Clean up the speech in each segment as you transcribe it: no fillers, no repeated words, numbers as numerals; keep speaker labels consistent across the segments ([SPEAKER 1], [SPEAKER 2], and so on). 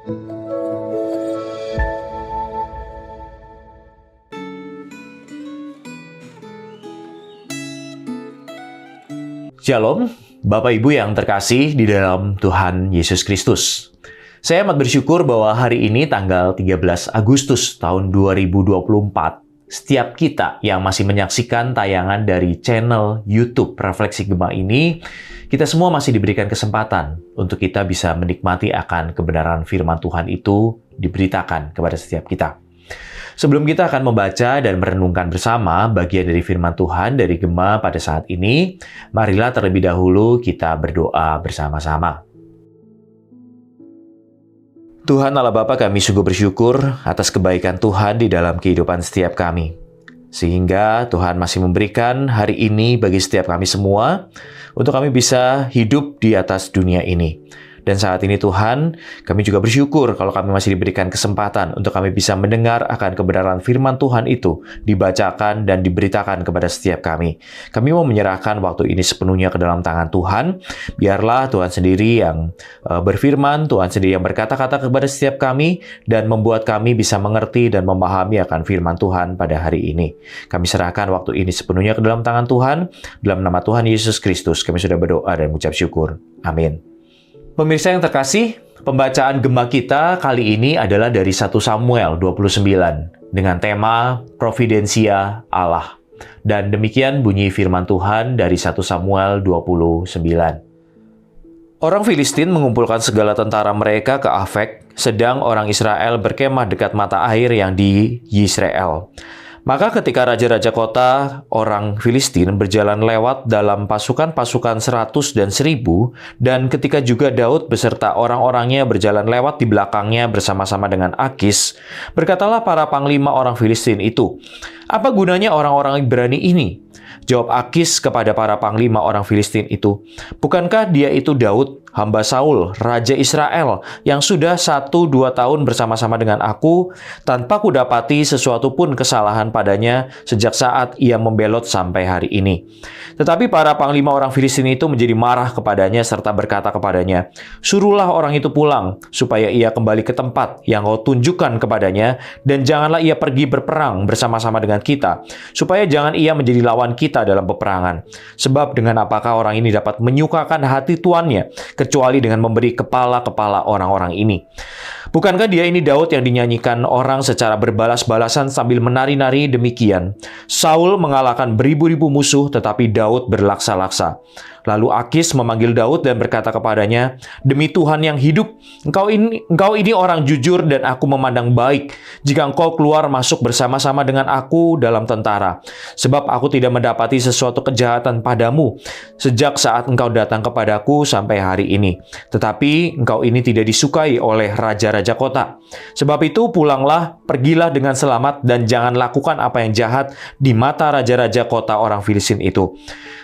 [SPEAKER 1] Shalom, Bapak Ibu yang terkasih di dalam Tuhan Yesus Kristus. Saya amat bersyukur bahwa hari ini tanggal 13 Agustus tahun 2024, setiap kita yang masih menyaksikan tayangan dari channel YouTube Refleksi Gema ini, kita semua masih diberikan kesempatan untuk kita bisa menikmati akan kebenaran firman Tuhan itu diberitakan kepada setiap kita. Sebelum kita akan membaca dan merenungkan bersama bagian dari firman Tuhan dari Gema pada saat ini, marilah terlebih dahulu kita berdoa bersama-sama. Tuhan Allah Bapa, kami sungguh bersyukur atas kebaikan Tuhan di dalam kehidupan setiap kami. Sehingga Tuhan masih memberikan hari ini bagi setiap kami semua untuk kami bisa hidup di atas dunia ini. Dan saat ini Tuhan, kami juga bersyukur kalau kami masih diberikan kesempatan untuk kami bisa mendengar akan kebenaran firman Tuhan itu dibacakan dan diberitakan kepada setiap kami. Kami mau menyerahkan waktu ini sepenuhnya ke dalam tangan Tuhan. Biarlah Tuhan sendiri yang berfirman, Tuhan sendiri yang berkata-kata kepada setiap kami dan membuat kami bisa mengerti dan memahami akan firman Tuhan pada hari ini. Kami serahkan waktu ini sepenuhnya ke dalam tangan Tuhan. Dalam nama Tuhan Yesus Kristus, kami sudah berdoa dan mengucap syukur. Amin. Pemirsa yang terkasih, pembacaan Gema kita kali ini adalah dari 1 Samuel 29 dengan tema Providensia Allah. Dan demikian bunyi firman Tuhan dari 1 Samuel 29. Orang Filistin mengumpulkan segala tentara mereka ke Afek, sedang orang Israel berkemah dekat mata air yang di Yisrael. Maka ketika raja-raja kota orang Filistin berjalan lewat dalam pasukan-pasukan 100 dan 1000, dan ketika juga Daud beserta orang-orangnya berjalan lewat di belakangnya bersama-sama dengan Akis, berkatalah para panglima orang Filistin itu, "Apa gunanya orang-orang Ibrani ini?" Jawab Akis kepada para panglima orang Filistin itu, "Bukankah dia itu Daud, hamba Saul, Raja Israel, yang sudah 1-2 tahun bersama-sama dengan aku, tanpa kudapati sesuatu pun kesalahan padanya sejak saat ia membelot sampai hari ini." Tetapi para panglima orang Filistin itu menjadi marah kepadanya serta berkata kepadanya, "Suruhlah orang itu pulang, supaya ia kembali ke tempat yang kau tunjukkan kepadanya, dan janganlah ia pergi berperang bersama-sama dengan kita, supaya jangan ia menjadi lawan kita dalam peperangan. Sebab dengan apakah orang ini dapat menyukakan hati tuannya, kecuali dengan memberi kepala-kepala orang-orang ini? Bukankah dia ini Daud yang dinyanyikan orang secara berbalas-balasan sambil menari-nari demikian? Saul mengalahkan beribu-ribu musuh, tetapi Daud berlaksa-laksa." Lalu Akis memanggil Daud dan berkata kepadanya, "Demi Tuhan yang hidup, engkau ini orang jujur dan aku memandang baik jika engkau keluar masuk bersama-sama dengan aku dalam tentara. Sebab aku tidak mendapati sesuatu kejahatan padamu sejak saat engkau datang kepadaku sampai hari ini. Tetapi engkau ini tidak disukai oleh raja-raja kota. Sebab itu pulanglah, pergilah dengan selamat dan jangan lakukan apa yang jahat di mata raja-raja kota orang Filistin itu."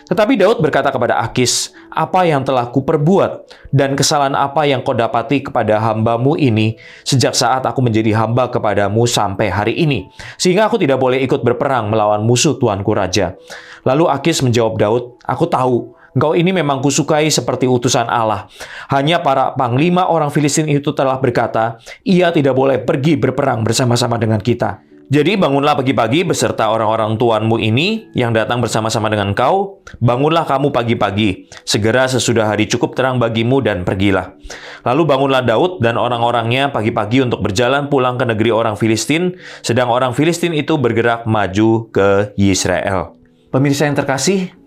[SPEAKER 1] Tetapi Daud berkata kepada Akis, "Apa yang telah kuperbuat dan kesalahan apa yang kau dapati kepada hambamu ini sejak saat aku menjadi hamba kepadamu sampai hari ini, sehingga aku tidak boleh ikut berperang melawan musuh tuanku raja?" Lalu Akis menjawab Daud, "Aku tahu, engkau ini memang kusukai seperti utusan Allah. Hanya para panglima orang Filistin itu telah berkata, ia tidak boleh pergi berperang bersama-sama dengan kita. Jadi bangunlah pagi-pagi beserta orang-orang tuanmu ini yang datang bersama-sama dengan kau. Bangunlah kamu pagi-pagi, segera sesudah hari cukup terang bagimu dan pergilah." Lalu bangunlah Daud dan orang-orangnya pagi-pagi untuk berjalan pulang ke negeri orang Filistin, sedang orang Filistin itu bergerak maju ke Yisrael. Pemirsa yang terkasih,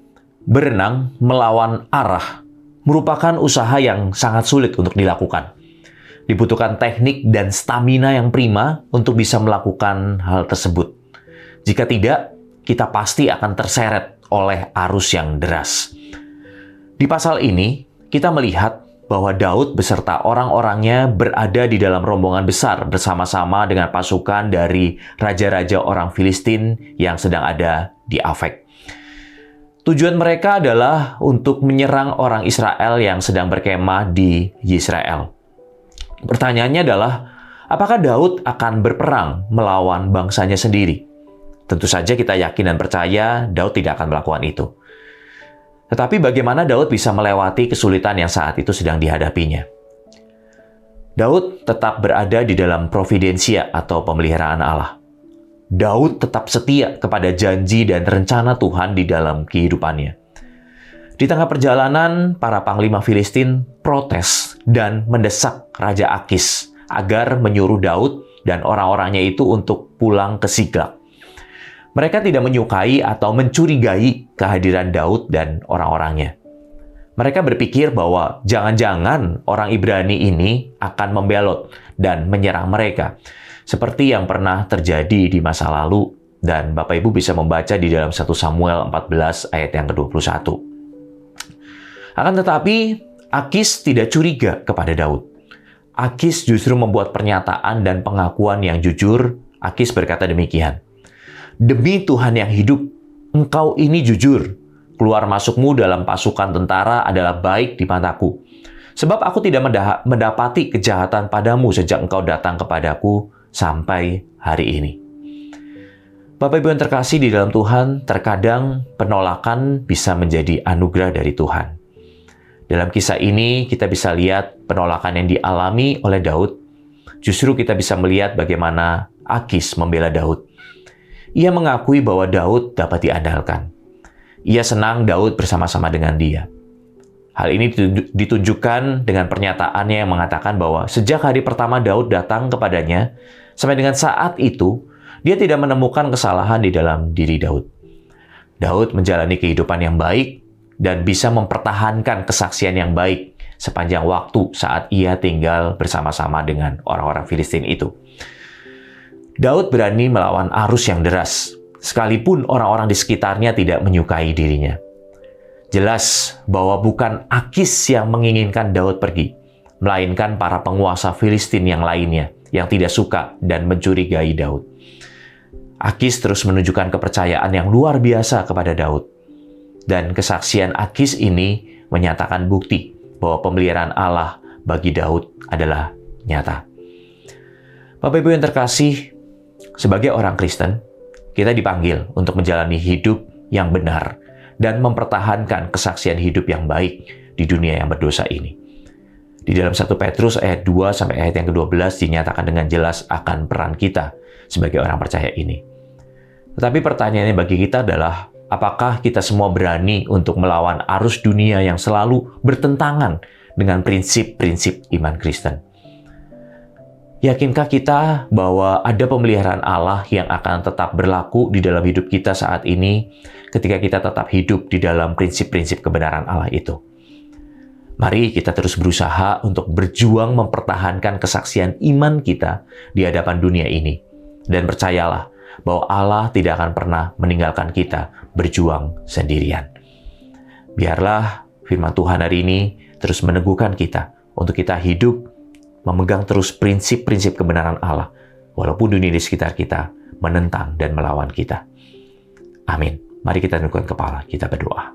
[SPEAKER 1] berenang melawan arah merupakan usaha yang sangat sulit untuk dilakukan. Dibutuhkan teknik dan stamina yang prima untuk bisa melakukan hal tersebut. Jika tidak, kita pasti akan terseret oleh arus yang deras. Di pasal ini, kita melihat bahwa Daud beserta orang-orangnya berada di dalam rombongan besar bersama-sama dengan pasukan dari raja-raja orang Filistin yang sedang ada di Afek. Tujuan mereka adalah untuk menyerang orang Israel yang sedang berkemah di Yisrael. Pertanyaannya adalah, apakah Daud akan berperang melawan bangsanya sendiri? Tentu saja kita yakin dan percaya Daud tidak akan melakukan itu. Tetapi bagaimana Daud bisa melewati kesulitan yang saat itu sedang dihadapinya? Daud tetap berada di dalam providensia atau pemeliharaan Allah. Daud tetap setia kepada janji dan rencana Tuhan di dalam kehidupannya. Di tengah perjalanan, para panglima Filistin protes dan mendesak Raja Akis agar menyuruh Daud dan orang-orangnya itu untuk pulang ke Siklag. Mereka tidak menyukai atau mencurigai kehadiran Daud dan orang-orangnya. Mereka berpikir bahwa jangan-jangan orang Ibrani ini akan membelot dan menyerang mereka, seperti yang pernah terjadi di masa lalu, dan Bapak Ibu bisa membaca di dalam 1 Samuel 14 ayat yang ke-21. Akan tetapi, Akis tidak curiga kepada Daud. Akis justru membuat pernyataan dan pengakuan yang jujur. Akis berkata demikian, "Demi Tuhan yang hidup, engkau ini jujur. Keluar masukmu dalam pasukan tentara adalah baik di mataku. Sebab aku tidak mendapati kejahatan padamu sejak engkau datang kepadaku sampai hari ini." Bapak Ibu yang terkasih di dalam Tuhan, terkadang penolakan bisa menjadi anugerah dari Tuhan. Dalam kisah ini, kita bisa lihat penolakan yang dialami oleh Daud. Justru kita bisa melihat bagaimana Akis membela Daud. Ia mengakui bahwa Daud dapat diandalkan. Ia senang Daud bersama-sama dengan dia. Hal ini ditunjukkan dengan pernyataannya yang mengatakan bahwa sejak hari pertama Daud datang kepadanya, sampai dengan saat itu, dia tidak menemukan kesalahan di dalam diri Daud. Daud menjalani kehidupan yang baik dan bisa mempertahankan kesaksian yang baik sepanjang waktu saat ia tinggal bersama-sama dengan orang-orang Filistin itu. Daud berani melawan arus yang deras, sekalipun orang-orang di sekitarnya tidak menyukai dirinya. Jelas bahwa bukan Akis yang menginginkan Daud pergi, melainkan para penguasa Filistin yang lainnya yang tidak suka dan mencurigai Daud. Akis terus menunjukkan kepercayaan yang luar biasa kepada Daud. Dan kesaksian Akis ini menyatakan bukti bahwa pemeliharaan Allah bagi Daud adalah nyata. Bapak Ibu yang terkasih, sebagai orang Kristen, kita dipanggil untuk menjalani hidup yang benar dan mempertahankan kesaksian hidup yang baik di dunia yang berdosa ini. Di dalam 1 Petrus ayat 2 sampai ayat yang ke-12 dinyatakan dengan jelas akan peran kita sebagai orang percaya ini. Tetapi pertanyaannya bagi kita adalah, apakah kita semua berani untuk melawan arus dunia yang selalu bertentangan dengan prinsip-prinsip iman Kristen? Yakinkah kita bahwa ada pemeliharaan Allah yang akan tetap berlaku di dalam hidup kita saat ini ketika kita tetap hidup di dalam prinsip-prinsip kebenaran Allah itu? Mari kita terus berusaha untuk berjuang mempertahankan kesaksian iman kita di hadapan dunia ini. Dan percayalah bahwa Allah tidak akan pernah meninggalkan kita berjuang sendirian. Biarlah firman Tuhan hari ini terus meneguhkan kita untuk kita hidup memegang terus prinsip-prinsip kebenaran Allah, walaupun dunia di sekitar kita menentang dan melawan kita. Amin. Mari kita tundukkan kepala, kita berdoa.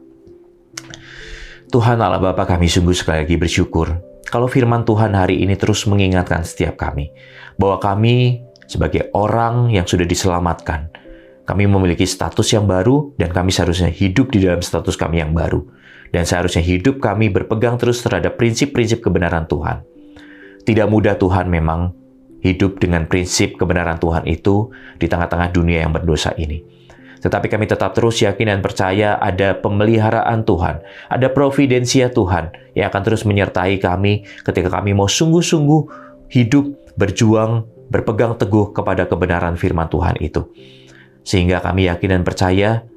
[SPEAKER 1] Tuhan Allah Bapa, kami sungguh sekali lagi bersyukur kalau firman Tuhan hari ini terus mengingatkan setiap kami bahwa kami sebagai orang yang sudah diselamatkan, kami memiliki status yang baru dan kami seharusnya hidup di dalam status kami yang baru. Dan seharusnya hidup kami berpegang terus terhadap prinsip-prinsip kebenaran Tuhan. Tidak mudah Tuhan memang hidup dengan prinsip kebenaran Tuhan itu di tengah-tengah dunia yang berdosa ini. Tetapi kami tetap terus yakin dan percaya ada pemeliharaan Tuhan, ada providensia Tuhan yang akan terus menyertai kami ketika kami mau sungguh-sungguh hidup, berjuang, berpegang teguh kepada kebenaran firman Tuhan itu. Sehingga kami yakin dan percaya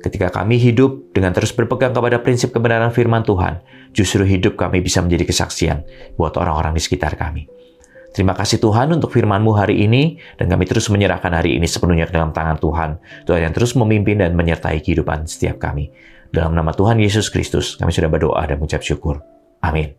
[SPEAKER 1] ketika kami hidup dengan terus berpegang kepada prinsip kebenaran firman Tuhan, justru hidup kami bisa menjadi kesaksian buat orang-orang di sekitar kami. Terima kasih Tuhan untuk firman-Mu hari ini, dan kami terus menyerahkan hari ini sepenuhnya ke dalam tangan Tuhan. Tuhan yang terus memimpin dan menyertai kehidupan setiap kami. Dalam nama Tuhan Yesus Kristus, kami sudah berdoa dan mengucap syukur. Amin.